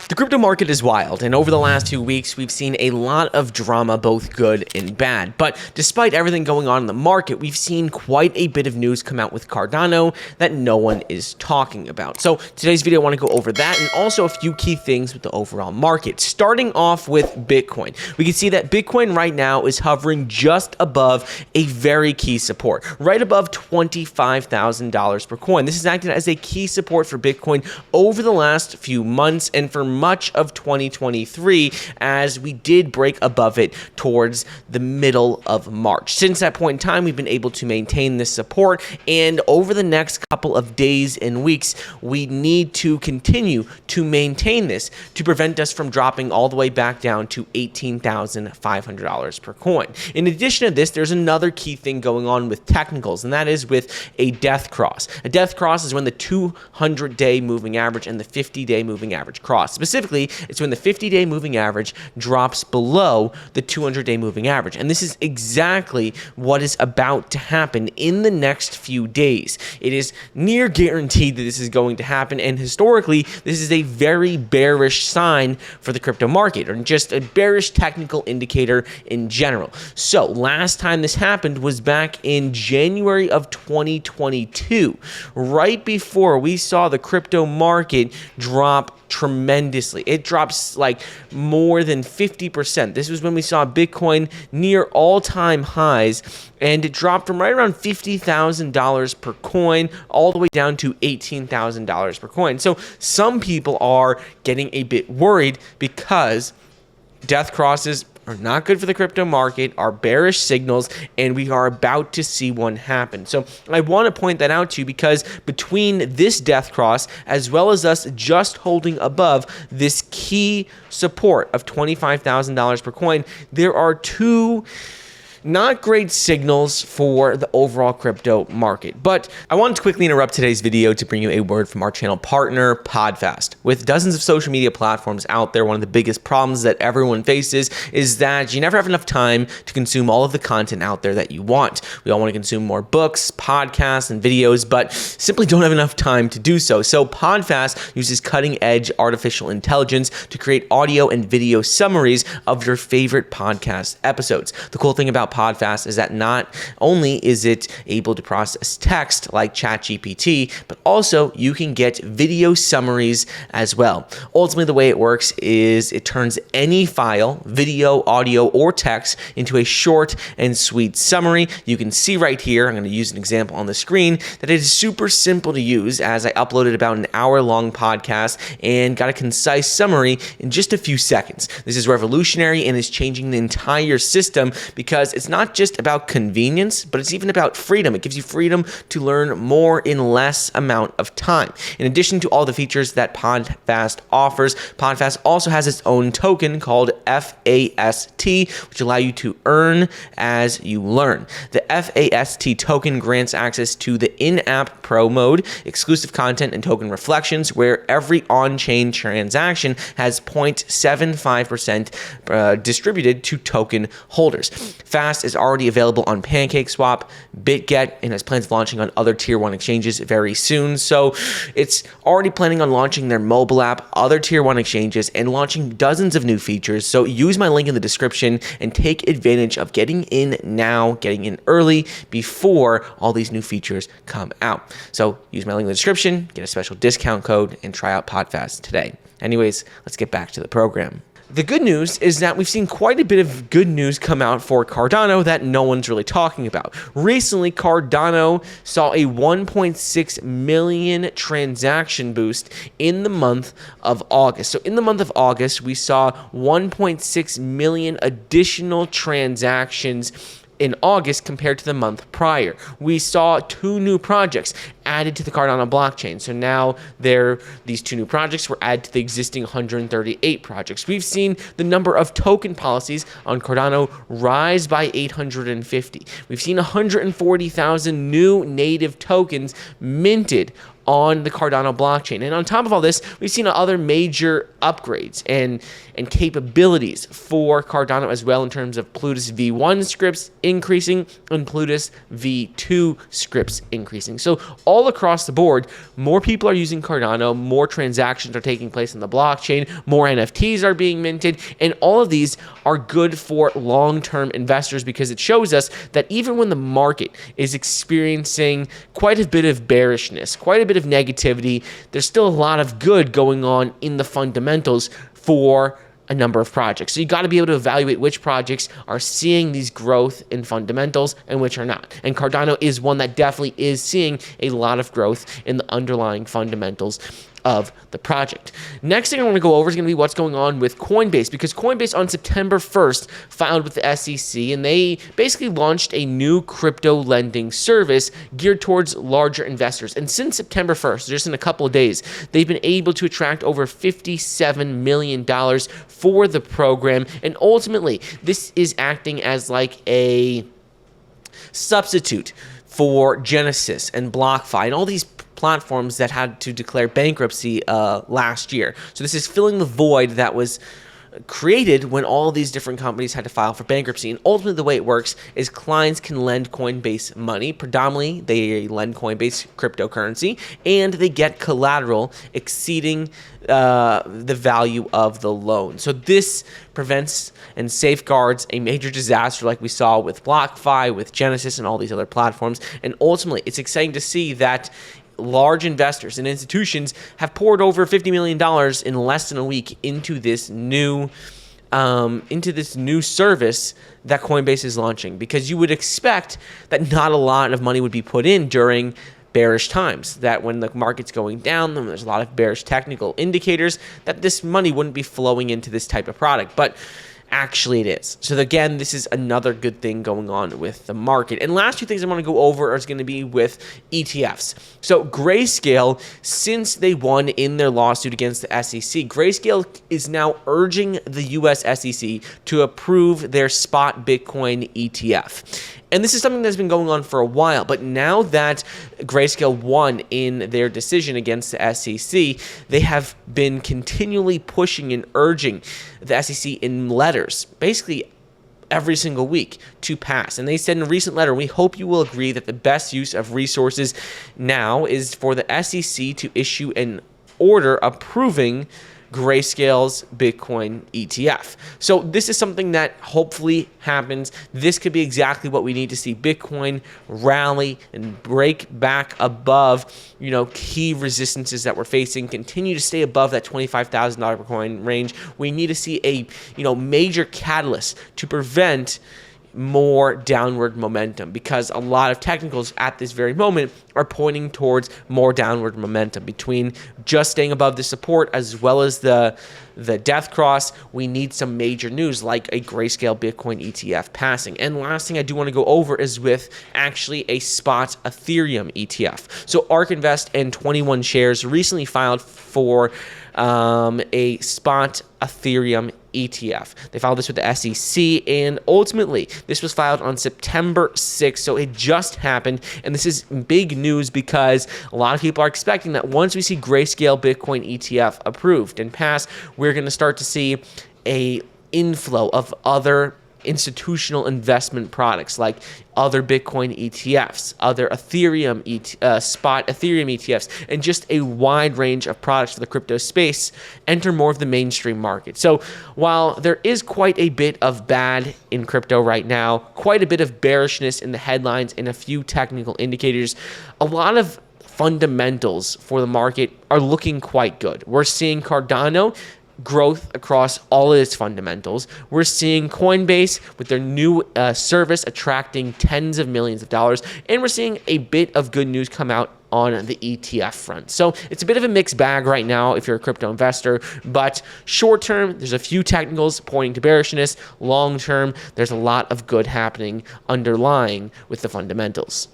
The crypto market is wild, and over the last 2 weeks, we've seen a lot of drama, both good and bad. But despite everything going on in the market, we've seen quite a bit of news come out with Cardano that no one is talking about. So today's video, I want to go over that and also a few key things with the overall market. Starting off with Bitcoin, we can see that Bitcoin right now is hovering just above a very key support, right above $25,000 per coin. This has acted as a key support for Bitcoin over the last few months and for much of 2023, as we did break above it towards the middle of March. Since that point in time, we've been able to maintain this support, and over the next couple of days and weeks, we need to continue to maintain this to prevent us from dropping all the way back down to $18,500 per coin. In addition to this, there's another key thing going on with technicals, and that is with a death cross. A death cross is when the 200-day moving average and the 50-day moving average cross. Specifically, it's when the 50-day moving average drops below the 200-day moving average. And this is exactly what is about to happen in the next few days. It is near guaranteed that this is going to happen, and historically, this is a very bearish sign for the crypto market, or just a bearish technical indicator in general. So last time this happened was back in January of 2022, right before we saw the crypto market drop tremendously. It drops like more than 50%. This was when we saw Bitcoin near all-time highs, and it dropped from right around $50,000 per coin all the way down to $18,000 per coin. So some people are getting a bit worried because death crosses are not good for the crypto market, are bearish signals, and we are about to see one happen. So I want to point that out to you because between this death cross as well as us just holding above this key support of $25,000 per coin, there are two not great signals for the overall crypto market. But I wanted to quickly interrupt today's video to bring you a word from our channel partner, PodFast. With dozens of social media platforms out there, one of the biggest problems that everyone faces is that you never have enough time to consume all of the content out there that you want. We all want to consume more books, podcasts, and videos, but simply don't have enough time to do so. So PodFast uses cutting-edge artificial intelligence to create audio and video summaries of your favorite podcast episodes. The cool thing about PodFast is that not only is it able to process text like ChatGPT, but also you can get video summaries as well. Ultimately, the way it works is it turns any file, video, audio, or text into a short and sweet summary. You can see right here, I'm going to use an example on the screen, that it is super simple to use, as I uploaded about an hour-long podcast and got a concise summary in just a few seconds. This is revolutionary and is changing the entire system because it's not just about convenience, but it's even about freedom. It gives you freedom to learn more in less amount of time. In addition to all the features that PodFast offers, PodFast also has its own token called FAST, which allow you to earn as you learn. The FAST token grants access to the in-app pro mode, exclusive content, and token reflections, where every on-chain transaction has 0.75% distributed to token holders. Fast is already available on PancakeSwap, BitGet, and has plans of launching on other Tier 1 exchanges very soon. So it's already planning on launching their mobile app, other Tier 1 exchanges, and launching dozens of new features. So use my link in the description and take advantage of getting in now, getting in early before all these new features come out. So use my link in the description, get a special discount code, and try out PodFast today. Anyways, let's get back to the program. The good news is that we've seen quite a bit of good news come out for Cardano that no one's really talking about. Recently, Cardano saw a 1.6 million transaction boost in the month of August. So in the month of August, we saw 1.6 million additional transactions in August compared to the month prior. We saw 2 new projects added to the Cardano blockchain. So now these 2 new projects were added to the existing 138 projects. We've seen the number of token policies on Cardano rise by 850. We've seen 140,000 new native tokens minted on the Cardano blockchain. And on top of all this, we've seen other major upgrades and capabilities for Cardano as well, in terms of Plutus V1 scripts increasing and Plutus V2 scripts increasing. So all across the board, more people are using Cardano, more transactions are taking place on the blockchain, more NFTs are being minted, and all of these are good for long-term investors, because it shows us that even when the market is experiencing quite a bit of bearishness, quite a bit of negativity, there's still a lot of good going on in the fundamentals for a number of projects. So you got to be able to evaluate which projects are seeing these growth in fundamentals and which are not. And Cardano is one that definitely is seeing a lot of growth in the underlying fundamentals of the project. Next thing I want to go over is going to be what's going on with Coinbase, because Coinbase on September 1st filed with the SEC, and they basically launched a new crypto lending service geared towards larger investors. And since September 1st, just in a couple of days, they've been able to attract over $57 million for the program. And ultimately, this is acting as like a substitute for Genesis and BlockFi and all these platforms that had to declare bankruptcy last year. So this is filling the void that was created when all these different companies had to file for bankruptcy. And ultimately, the way it works is clients can lend Coinbase money. Predominantly, they lend Coinbase cryptocurrency, and they get collateral exceeding the value of the loan. So this prevents and safeguards a major disaster like we saw with BlockFi, with Genesis, and all these other platforms. And ultimately, it's exciting to see that large investors and institutions have poured over $50 million in less than a week into this new service that Coinbase is launching, because you would expect that not a lot of money would be put in during bearish times, that when the market's going down, then there's a lot of bearish technical indicators, that this money wouldn't be flowing into this type of product. But actually it is. So again, this is another good thing going on with the market. And last two things I want to go over is going to be with ETFs. So Grayscale, since they won in their lawsuit against the SEC, Grayscale is now urging the US SEC to approve their spot Bitcoin ETF. And this is something that's been going on for a while, but now that Grayscale won in their decision against the SEC, they have been continually pushing and urging the SEC in letters, basically every single week, to pass. And they said in a recent letter, "We hope you will agree that the best use of resources now is for the SEC to issue an order approving Grayscale's Bitcoin ETF." So this is something that hopefully happens. This could be exactly what we need to see Bitcoin rally and break back above, key resistances that we're facing, continue to stay above that $25,000 per coin range. We need to see a, major catalyst to prevent more downward momentum, because a lot of technicals at this very moment are pointing towards more downward momentum. Between just staying above the support as well as the death cross, we need some major news like a Grayscale Bitcoin ETF passing. And last thing I do want to go over is with actually a spot Ethereum ETF. So ARK Invest and 21 Shares recently filed for a spot Ethereum ETF. They filed this with the SEC, and ultimately this was filed on September 6th, so it just happened. And this is big news because a lot of people are expecting that once we see Grayscale Bitcoin ETF approved and passed, we're going to start to see a inflow of other institutional investment products like other Bitcoin ETFs, other Ethereum spot Ethereum ETFs, and just a wide range of products for the crypto space enter more of the mainstream market. So while there is quite a bit of bad in crypto right now, quite a bit of bearishness in the headlines and a few technical indicators, a lot of fundamentals for the market are looking quite good. We're seeing Cardano growth across all of its fundamentals. We're seeing Coinbase with their new service attracting tens of millions of dollars, and we're seeing a bit of good news come out on the ETF front. So it's a bit of a mixed bag right now if you're a crypto investor, but short term, there's a few technicals pointing to bearishness. Long term, there's a lot of good happening underlying with the fundamentals.